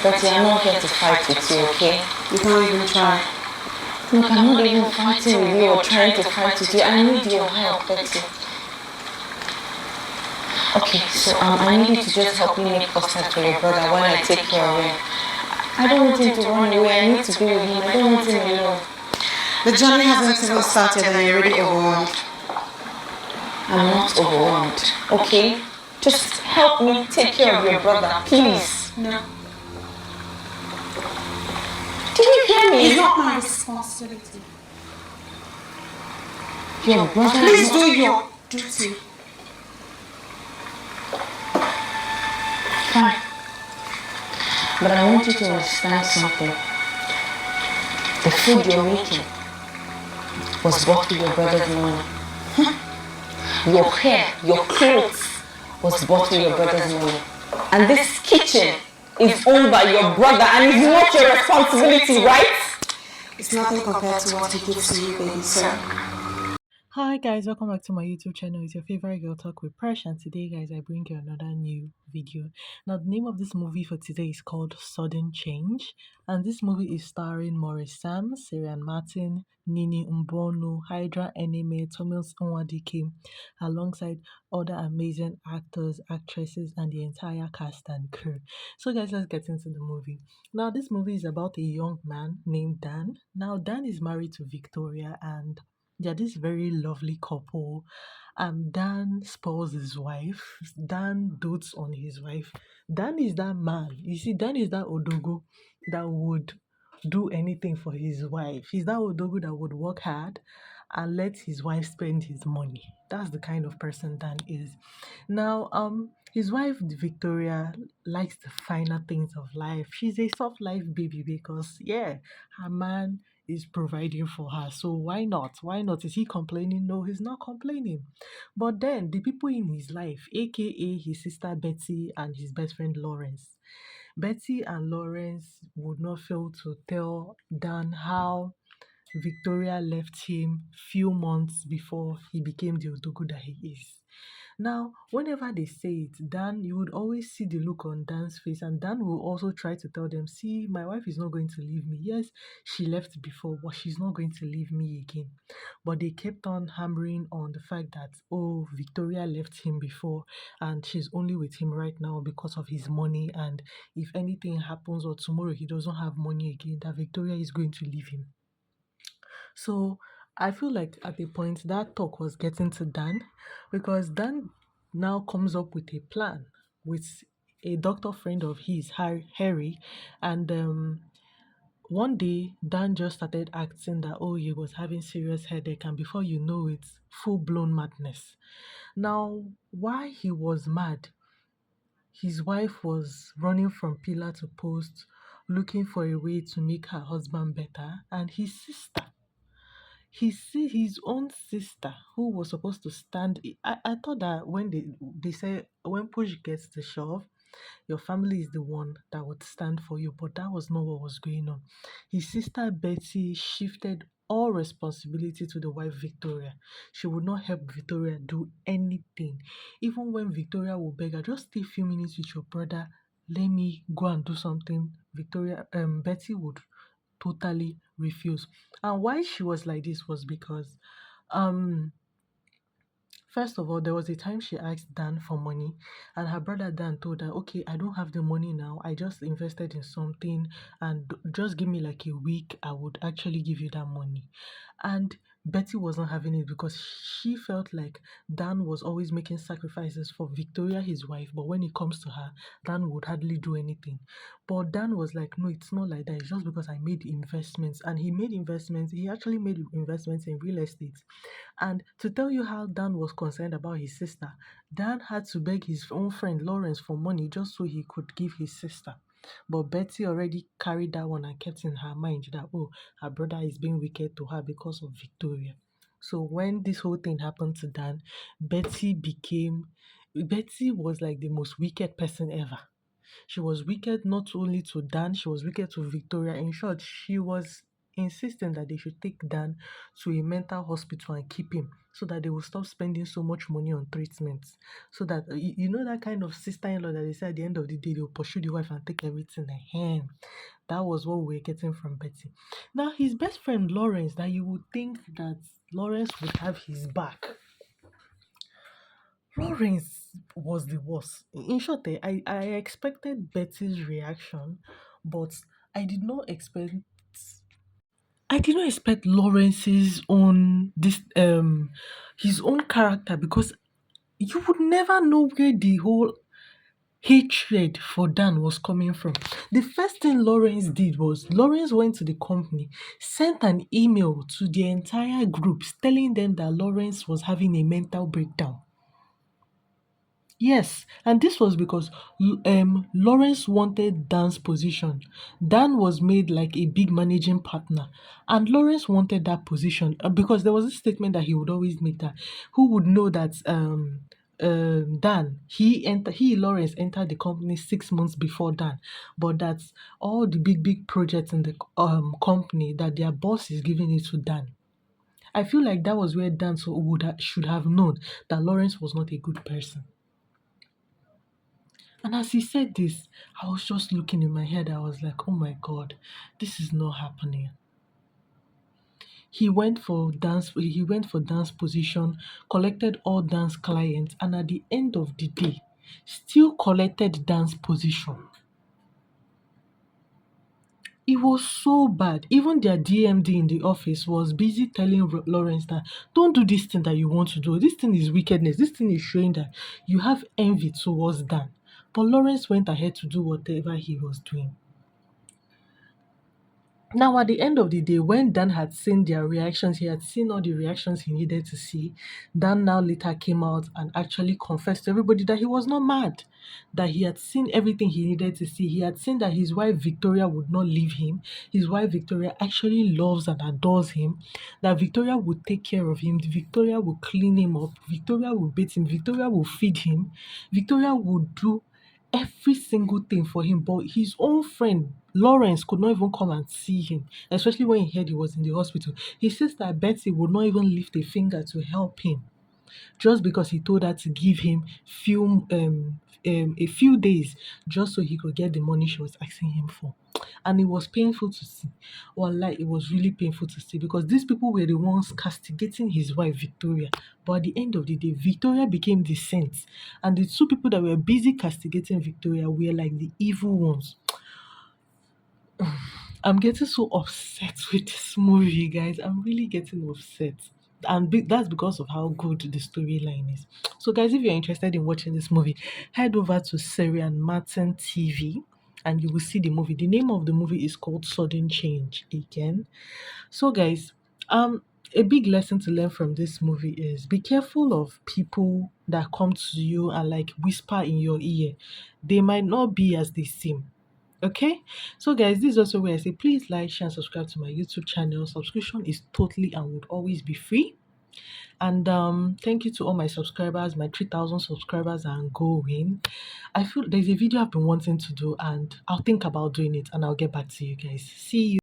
Betty, I'm not here to fight with you, okay? You can't even try. Look, I'm not even fighting with you or trying to fight with you. I need your help, Betty. Okay, so I need you to just help me make custard for your brother when I take care of him. I don't want him to run away. I need to be with him. I don't want him alone. The journey hasn't even started and you're already overwhelmed. I'm not overwhelmed, okay? Just help me take care of your brother, please. No. Did you hear me? It's not my responsibility. Your brother. Please do your duty. Fine. But I want you to understand something. The food you're making was bought with your brother's money. Your hair, your clothes was bought with your brother's money. And this kitchen is owned by your brother and is not your responsibility, right? It's nothing compared to what he gives to you, baby, sir. Hi guys, welcome back to my YouTube channel. It's your favorite girl talk with Presh, and today guys I bring you another new video. Now the name of this movie for today is called Sudden Change, and this movie is starring Maurice, Sarian Martin, Nini Mbono, Hydra Eneme, Thomas Nwadike, alongside other amazing actors, actresses, and the entire cast and crew. So guys, let's get into the movie. Now this movie is about a young man named Dan. Now Dan is married to Victoria, and they're this very lovely couple. Dan spoils his wife. Dan dotes on his wife. Dan is that man. You see, Dan is that Odogo that would do anything for his wife. He's that Odogo that would work hard and let his wife spend his money. That's the kind of person Dan is. Now, his wife Victoria likes the finer things of life. She's a soft life baby because her man is providing for her. So why not? Why not? Is he complaining? No, he's not complaining. But then the people in his life, aka his sister Betty and his best friend Lawrence, Betty and Lawrence would not fail to tell Dan how Victoria left him few months before he became the Odogu that he is. Now, whenever they say it, Dan, you would always see the look on Dan's face, and Dan will also try to tell them, see, my wife is not going to leave me. Yes, she left before, but she's not going to leave me again. But they kept on hammering on the fact that, oh, Victoria left him before, and she's only with him right now because of his money, and if anything happens or tomorrow he doesn't have money again, that Victoria is going to leave him. So I feel like at the point that talk was getting to Dan, because Dan now comes up with a plan with a doctor friend of his, Harry, and one day Dan just started acting that, oh, he was having serious headache, and before you know it, full-blown madness. Now, why he was mad, his wife was running from pillar to post, looking for a way to make her husband better, and his sister, his own sister, who was supposed to stand. I thought that when they say when push gets to shove, your family is the one that would stand for you, but that was not what was going on. His sister Betty shifted all responsibility to the wife Victoria. She would not help Victoria do anything. Even when Victoria would beg her, just stay a few minutes with your brother, let me go and do something, Betty would totally refuse. And why she was like this was because um first of all, there was a time she asked Dan for money, and her brother Dan told her, okay, I don't have the money now, I just invested in something, and just give me like a week, I would actually give you that money. And Betty wasn't having it because she felt like Dan was always making sacrifices for Victoria, his wife, but when it comes to her, Dan would hardly do anything. But Dan was like, no, it's not like that. It's just because I made investments. And he actually made investments in real estate. And to tell you how Dan was concerned about his sister, Dan had to beg his own friend Lawrence for money just so he could give his sister. But Betty already carried that one and kept in her mind that, oh, her brother is being wicked to her because of Victoria. So when this whole thing happened to Dan, Betty was like the most wicked person ever. She was wicked not only to Dan, she was wicked to Victoria. In short, she was insisting that they should take Dan to a mental hospital and keep him so that they will stop spending so much money on treatments. So that you know that kind of sister-in-law that they say at the end of the day they'll pursue the wife and take everything ahead. That was what we were getting from Betty. Now his best friend Lawrence, that you would think that Lawrence would have his back. Lawrence was the worst. In short, I expected Betty's reaction, but I did not expect I did not expect Lawrence's own this his own character, because you would never know where the whole hatred for Dan was coming from. The first thing Lawrence did was Lawrence went to the company, sent an email to the entire groups telling them that Lawrence was having a mental breakdown. Yes, and this was because Lawrence wanted Dan's position. Dan was made like a big managing partner, and Lawrence wanted that position because there was a statement that he would always make, that who would know that Dan, he Lawrence entered the company 6 months before Dan, but that's all the big projects in the company that their boss is giving it to Dan. I feel like that was where Dan should have known that Lawrence was not a good person. And as he said this, I was just looking in my head. I was like, oh my God, this is not happening. He went for dance position, collected all dance clients, and at the end of the day, still collected dance position. It was so bad. Even their DMD in the office was busy telling Lawrence that don't do this thing that you want to do. This thing is wickedness. This thing is showing that you have envy towards Dan. But Lawrence went ahead to do whatever he was doing. Now, at the end of the day, when Dan had seen their reactions, he had seen all the reactions he needed to see. Dan now later came out and actually confessed to everybody that he was not mad, that he had seen everything he needed to see. He had seen that his wife Victoria would not leave him. His wife Victoria actually loves and adores him, that Victoria would take care of him. Victoria would clean him up. Victoria would bathe him. Victoria would feed him. Victoria would do every single thing for him, but his own friend Lawrence could not even come and see him, especially when he heard he was in the hospital. His sister Betty would not even lift a finger to help him, just because he told her to give him a few days just so he could get the money she was asking him for. And it was painful to see. Like it was really painful to see, because these people were the ones castigating his wife Victoria. But at the end of the day, Victoria became the saint, and the two people that were busy castigating Victoria were like the evil ones. I'm getting so upset with this movie, guys. I'm really getting upset. And that's because of how good the storyline is. So, guys, if you're interested in watching this movie, head over to Sarian Martin TV and you will see the movie. The name of the movie is called Sudden Change again. So, guys, a big lesson to learn from this movie is be careful of people that come to you and like whisper in your ear. They might not be as they seem. Okay, so guys, this is also where I say please like, share, and subscribe to my YouTube channel. Subscription is totally and would always be free. And thank you to all my subscribers, my 3,000 subscribers and going. I feel there's a video I've been wanting to do, and I'll think about doing it and I'll get back to you guys. See you.